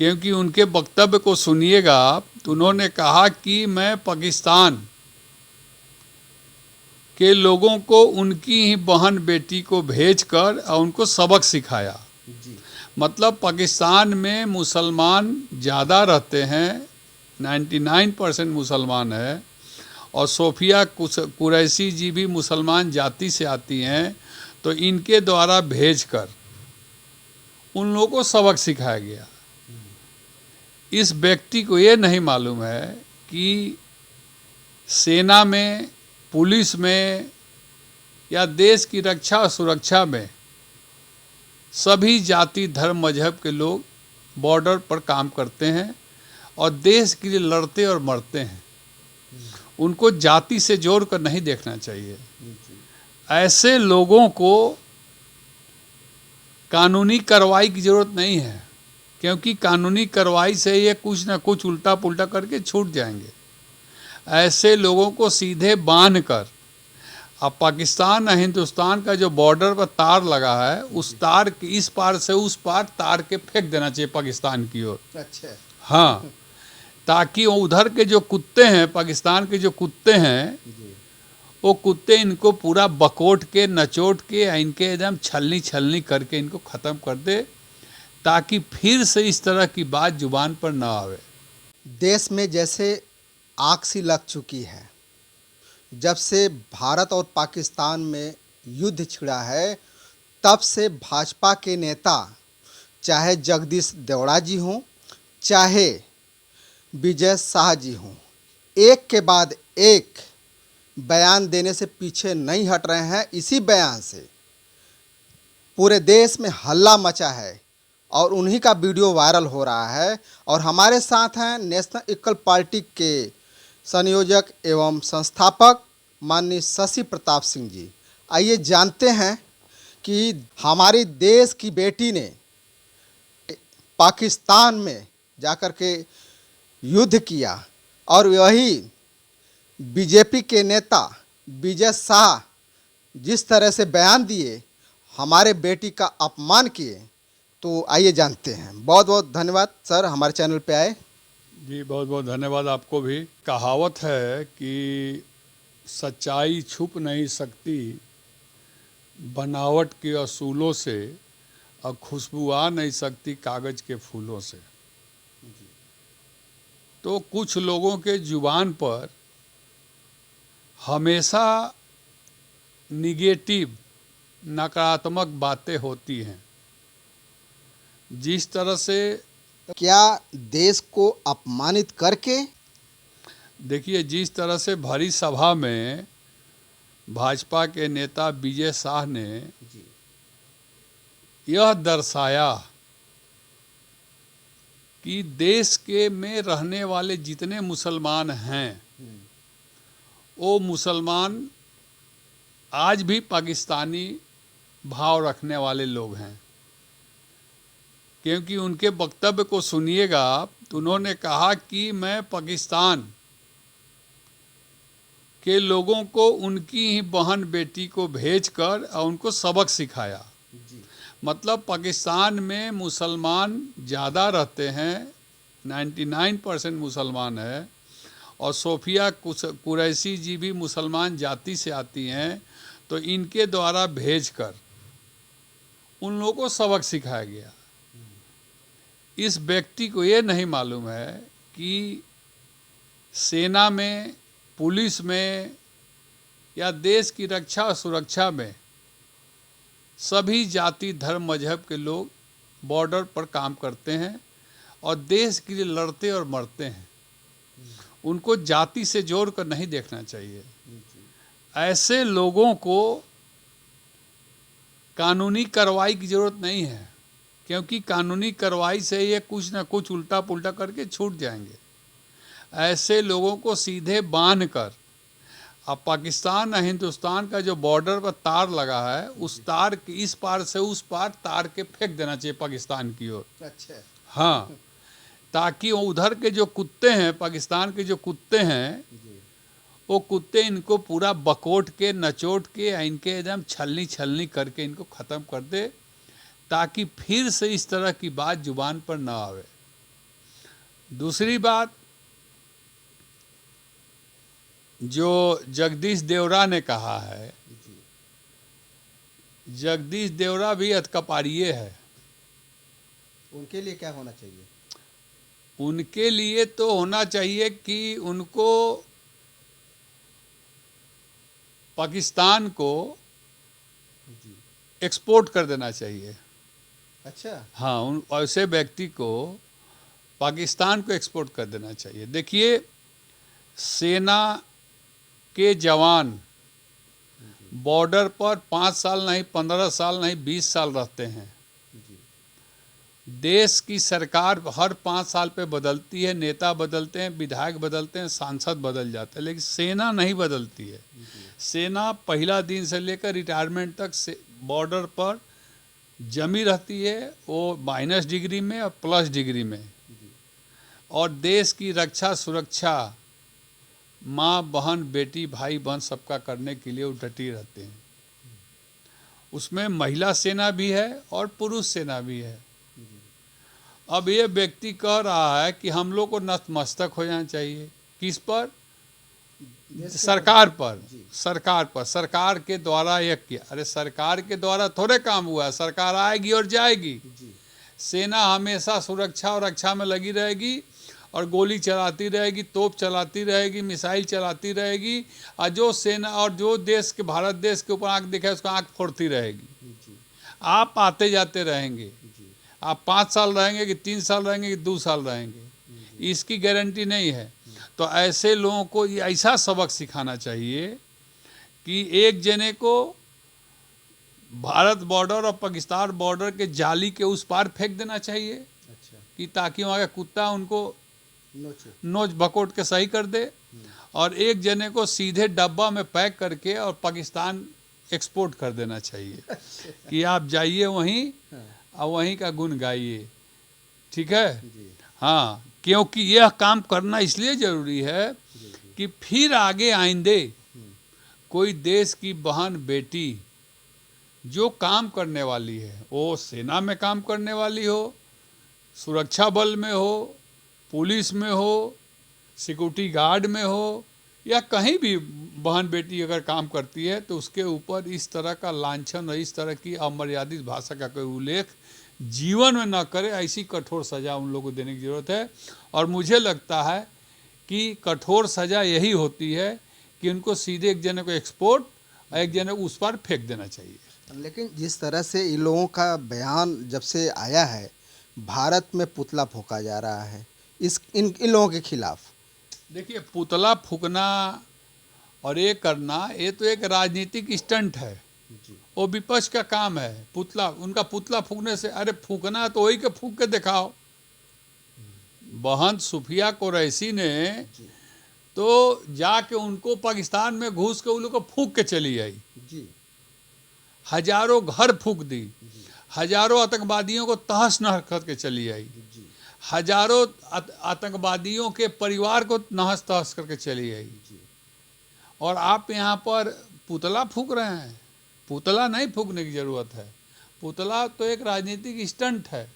क्योंकि उनके वक्तव्य को सुनिएगा तो उन्होंने कहा कि मैं पाकिस्तान के लोगों को उनकी ही बहन बेटी को भेजकर और उनको सबक सिखाया। जी। मतलब पाकिस्तान में मुसलमान ज़्यादा रहते हैं, 99% मुसलमान है, और सोफिया कुरैशी जी भी मुसलमान जाति से आती हैं, तो इनके द्वारा भेजकर उन लोगों को सबक सिखाया गया। इस व्यक्ति को ये नहीं मालूम है कि सेना में, पुलिस में या देश की रक्षा और सुरक्षा में सभी जाति धर्म मजहब के लोग बॉर्डर पर काम करते हैं और देश के लिए लड़ते और मरते हैं। उनको जाति से जोड़ कर नहीं देखना चाहिए। ऐसे लोगों को कानूनी कार्रवाई की ज़रूरत नहीं है, क्योंकि कानूनी कार्रवाई से ये कुछ ना कुछ उल्टा पुल्टा करके छूट जाएंगे। ऐसे लोगों को सीधे बांध कर, अब पाकिस्तान और हिंदुस्तान का जो बॉर्डर पर तार लगा है, उस तार के इस पार से उस पार तार के फेंक देना चाहिए पाकिस्तान की ओर। अच्छा। हाँ, ताकि उधर के जो कुत्ते हैं, पाकिस्तान के जो कुत्ते हैं, वो कुत्ते इनको पूरा बकोट के, नचोट के, इनके एकदम छलनी छलनी करके इनको ख़त्म कर दे, ताकि फिर से इस तरह की बात जुबान पर ना आवे। देश में जैसे आग सी लग चुकी है, जब से भारत और पाकिस्तान में युद्ध छिड़ा है, तब से भाजपा के नेता, चाहे जगदीश देवड़ा जी हों, चाहे विजय शाह जी हों, एक के बाद एक बयान देने से पीछे नहीं हट रहे हैं। इसी बयान से पूरे देश में हल्ला मचा है और उन्हीं का वीडियो वायरल हो रहा है। और हमारे साथ हैं नेशनल इक्वल पार्टी के संयोजक एवं संस्थापक माननीय शशि प्रताप सिंह जी। आइए जानते हैं कि हमारी देश की बेटी ने पाकिस्तान में जाकर के युद्ध किया और वही बीजेपी के नेता विजय शाह जिस तरह से बयान दिए, हमारे बेटी का अपमान किए। तो आइए जानते हैं। बहुत बहुत धन्यवाद सर, हमारे चैनल पे आए। जी, बहुत बहुत धन्यवाद आपको भी। कहावत है कि सच्चाई छुप नहीं सकती बनावट के असूलों से, और खुशबू आ नहीं सकती कागज़ के फूलों से। तो कुछ लोगों के जुबान पर हमेशा निगेटिव, नकारात्मक बातें होती हैं। जिस तरह से, क्या देश को अपमानित करके, देखिए, जिस तरह से भरी सभा में भाजपा के नेता विजय शाह ने यह दर्शाया कि देश के में रहने वाले जितने मुसलमान हैं, वो मुसलमान आज भी पाकिस्तानी भाव रखने वाले लोग हैं। क्योंकि उनके वक्तव्य को सुनिएगा तो उन्होंने कहा कि मैं पाकिस्तान के लोगों को उनकी ही बहन बेटी को भेजकर और उनको सबक सिखाया। मतलब पाकिस्तान में मुसलमान ज़्यादा रहते हैं, 99% मुसलमान है, और सोफिया कुरैशी जी भी मुसलमान जाति से आती हैं, तो इनके द्वारा भेजकर उन लोगों को सबक सिखाया गया। इस व्यक्ति को ये नहीं मालूम है कि सेना में, पुलिस में या देश की रक्षा और सुरक्षा में सभी जाति धर्म मजहब के लोग बॉर्डर पर काम करते हैं और देश के लिए लड़ते और मरते हैं। उनको जाति से जोड़ कर नहीं देखना चाहिए। ऐसे लोगों को कानूनी कार्रवाई की ज़रूरत नहीं है, क्योंकि कानूनी कार्रवाई से ये कुछ ना कुछ उल्टा पुल्टा करके छूट जाएंगे। ऐसे लोगों को सीधे बांध कर, अब पाकिस्तान और हिंदुस्तान का जो बॉर्डर पर तार लगा है, उस तार के इस पार से उस पार तार के फेंक देना चाहिए पाकिस्तान की ओर। अच्छा। हाँ, ताकि उधर के जो कुत्ते हैं, पाकिस्तान के जो कुत्ते हैं, वो कुत्ते इनको पूरा बकोट के, नचोट के, इनके एकदम छलनी छलनी करके इनको ख़त्म कर दे, ताकि फिर से इस तरह की बात जुबान पर ना आवे। दूसरी बात, जो जगदीश देवरा ने कहा है, जगदीश देवरा भी अतकपारिये है। उनके लिए क्या होना चाहिए? उनके लिए तो होना चाहिए कि उनको पाकिस्तान को जी। एक्सपोर्ट कर देना चाहिए। अच्छा। हाँ, उन ऐसे व्यक्ति को पाकिस्तान को एक्सपोर्ट कर देना चाहिए। देखिए, सेना के जवान बॉर्डर पर 5 साल नहीं, 15 साल नहीं, 20 साल रहते हैं। जी। देश की सरकार हर 5 साल पे बदलती है, नेता बदलते हैं, विधायक बदलते हैं, सांसद बदल जाते हैं, लेकिन सेना नहीं बदलती है। सेना पहला दिन से लेकर रिटायरमेंट तक बॉर्डर पर जमी रहती है, वो माइनस डिग्री में और प्लस डिग्री में, और देश की रक्षा सुरक्षा माँ बहन बेटी भाई बहन सबका करने के लिए वो डटी रहते हैं। उसमें महिला सेना भी है और पुरुष सेना भी है। अब ये व्यक्ति कह रहा है कि हम लोग को नतमस्तक हो जाना चाहिए। किस पर? सरकार पर। सरकार पर, सरकार के द्वारा यह किया। अरे सरकार के द्वारा थोड़े काम हुआ है, सरकार आएगी और जाएगी। सेना हमेशा सुरक्षा और रक्षा में लगी रहेगी और गोली चलाती रहेगी, तोप चलाती रहेगी, मिसाइल चलाती रहेगी, और जो सेना और जो देश के, भारत देश के ऊपर आंख दिखे उसको आंख फोड़ती रहेगी। आप आते जाते रहेंगे, आप 5 साल रहेंगे कि 3 साल रहेंगे कि 2 साल रहेंगे, इसकी गारंटी नहीं है। तो ऐसे लोगों को ये ऐसा सबक सिखाना चाहिए कि एक जने को भारत बॉर्डर और पाकिस्तान बॉर्डर के जाली के उस पार फेंक देना चाहिए। अच्छा। कि ताकि वहाँ का कुत्ता उनको नोच भकोट के सही कर दे, और एक जने को सीधे डब्बा में पैक करके और पाकिस्तान एक्सपोर्ट कर देना चाहिए कि आप जाइए वहीं और वहीं का गुण गाइए। ठीक है? हाँ, क्योंकि यह काम करना इसलिए ज़रूरी है कि फिर आगे आइंदे कोई देश की बहन बेटी जो काम करने वाली है, वो सेना में काम करने वाली हो, सुरक्षा बल में हो, पुलिस में हो, सिक्योरिटी गार्ड में हो, या कहीं भी बहन बेटी अगर काम करती है तो उसके ऊपर इस तरह का लांछन और इस तरह की अमर्यादित भाषा का कोई उल्लेख जीवन में न करे, ऐसी कठोर सज़ा उन लोगों को देने की ज़रूरत है। और मुझे लगता है कि कठोर सज़ा यही होती है कि उनको सीधे एक जने को एक्सपोर्ट और एक जने को उस पर फेंक देना चाहिए। लेकिन जिस तरह से इन लोगों का बयान जब से आया है, भारत में पुतला फूंका जा रहा है इन लोगों के खिलाफ। देखिए, पुतला फूंकना और ये करना, ये तो एक राजनीतिक स्टंट है। वो विपक्ष का काम है। पुतला, उनका पुतला फूंकने से, अरे फूंकना तो वही के फूंक के दिखाओ। बहन सुफिया कुरैशी ने तो जाके उनको पाकिस्तान में घुस के उन लोग को फूंक के चली आई। हजारों घर फूंक दी, हजारों आतंकवादियों को तहस नहस करके चली आई, हजारों आतंकवादियों के परिवार को नहस तहस करके चली आई। और आप यहाँ पर पुतला फूंक रहे हैं। पुतला नहीं फूंकने की ज़रूरत है। पुतला तो एक राजनीतिक स्टंट है,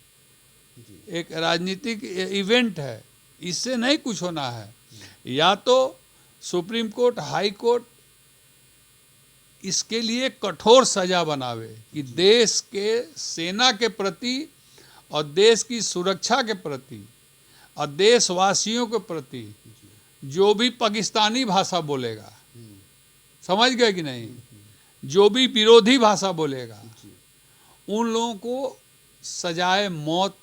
एक राजनीतिक इवेंट है, इससे नहीं कुछ होना है। या तो सुप्रीम कोर्ट, हाई कोर्ट इसके लिए कठोर सजा बनावे कि देश के सेना के प्रति और देश की सुरक्षा के प्रति और देशवासियों के प्रति जो भी पाकिस्तानी भाषा बोलेगा, समझ गए कि नहीं, जो भी विरोधी भाषा बोलेगा, उन लोगों को सजाए मौत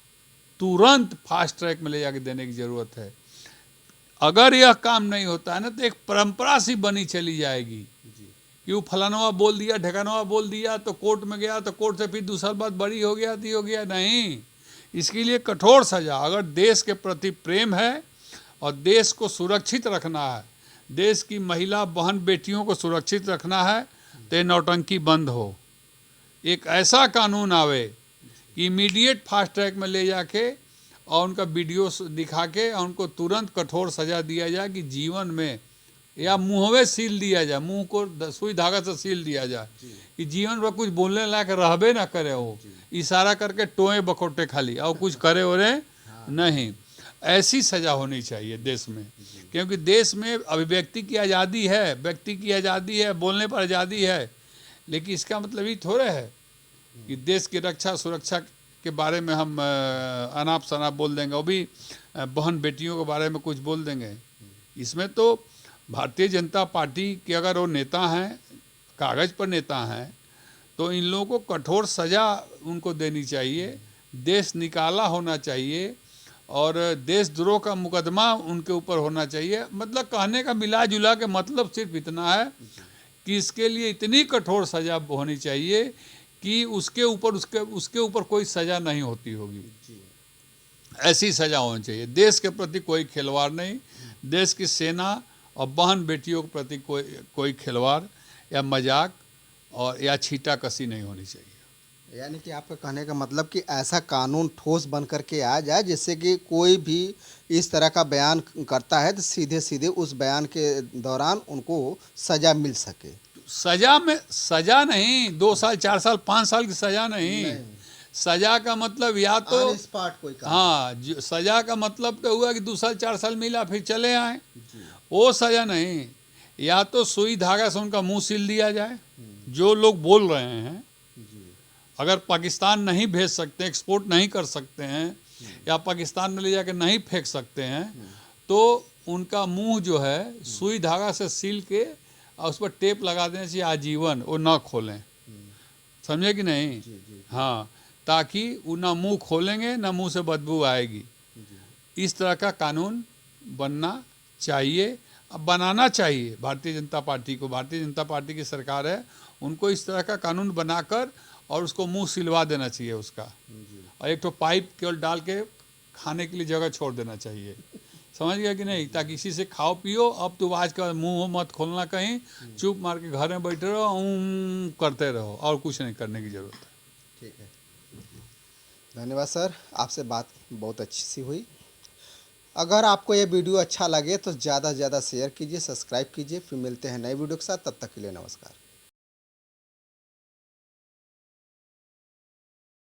तुरंत फास्ट ट्रैक में ले जाके देने की ज़रूरत है। अगर यह काम नहीं होता है ना, तो एक परंपरा सी बनी चली जाएगी कि वो फलानवा बोल दिया, ढकानवा बोल दिया, तो कोर्ट में गया, तो कोर्ट से फिर दूसरा बात बड़ी हो गया, तो हो गया। नहीं, इसके लिए कठोर सजा। अगर देश के प्रति प्रेम है और देश को सुरक्षित रखना है, देश की महिला बहन बेटियों को सुरक्षित रखना है, तो ये नौटंकी बंद हो। एक ऐसा कानून आवे कि इमीडिएट फास्ट ट्रैक में ले जाके और उनका वीडियो दिखा के और उनको तुरंत कठोर सजा दिया जाए कि जीवन में, या मुँहवे सील दिया जाए, मुंह को सुई धागा से सील दिया जाए कि जीवन में कुछ बोलने लायक रहबे ना करे, हो इशारा करके टोए बकोटे खाली और कुछ करे और नहीं। ऐसी सज़ा होनी चाहिए देश में, क्योंकि देश में अभिव्यक्ति की आज़ादी है, व्यक्ति की आज़ादी है, बोलने पर आज़ादी है, लेकिन इसका मतलब ये थोड़े है कि देश की रक्षा सुरक्षा के बारे में हम अनाप शनाप बोल देंगे, वो भी बहन बेटियों के बारे में कुछ बोल देंगे। इसमें तो भारतीय जनता पार्टी के अगर वो नेता हैं, कागज़ पर नेता हैं, तो इन लोगों को कठोर सज़ा उनको देनी चाहिए, देश निकाला होना चाहिए और देशद्रोह का मुकदमा उनके ऊपर होना चाहिए। मतलब कहने का मिला जुला के मतलब सिर्फ इतना है कि इसके लिए इतनी कठोर सज़ा होनी चाहिए कि उसके ऊपर कोई सज़ा नहीं होती होगी। ऐसी सज़ा होनी चाहिए। देश के प्रति कोई खिलवाड़ नहीं, देश की सेना और बहन बेटियों के प्रति कोई खिलवाड़ या मजाक और या छीटाकशी नहीं होनी चाहिए। यानी कि आपका कहने का मतलब कि ऐसा कानून ठोस बन करके आ जाए जिससे कि कोई भी इस तरह का बयान करता है तो सीधे सीधे उस बयान के दौरान उनको सज़ा मिल सके। सज़ा नहीं 2 साल 4 साल 5 साल की सज़ा नहीं। सज़ा का मतलब या तो स्पॉट कोई हाँ, सज़ा का मतलब तो हुआ कि 2 साल 4 साल मिला फिर चले आए, वो सज़ा नहीं। या तो सुई धागा से उनका मुंह सील दिया जाए, जो लोग बोल रहे हैं। अगर पाकिस्तान नहीं भेज सकते, एक्सपोर्ट नहीं कर सकते हैं या पाकिस्तान में ले जाकर नहीं फेंक सकते हैं, तो उनका मुंह जो है सुई धागा से सील के और उस पर टेप लगा देना चाहिए आजीवन, वो ना खोलें। समझे कि नहीं? हाँ, ताकि वो ना मुंह खोलेंगे ना मुंह से बदबू आएगी। इस तरह का कानून बनना चाहिए, अब बनाना चाहिए भारतीय जनता पार्टी को। भारतीय जनता पार्टी की सरकार है, उनको इस तरह का कानून बनाकर और उसको मुंह सिलवा देना चाहिए उसका, और एक तो पाइप केवल डाल के खाने के लिए जगह छोड़ देना चाहिए। समझ गया कि नहीं? ताकि इसी से खाओ पियो, अब तो आज का मुंह मत खोलना कहीं, चुप मार के घर में बैठे रहो, करते रहो, और कुछ नहीं करने की ज़रूरत है। ठीक है, धन्यवाद सर, आपसे बात बहुत अच्छी सी हुई। अगर आपको ये वीडियो अच्छा लगे तो ज़्यादा से ज़्यादा शेयर कीजिए, सब्सक्राइब कीजिए। फिर मिलते हैं नए वीडियो के साथ, तब तक के लिए नमस्कार।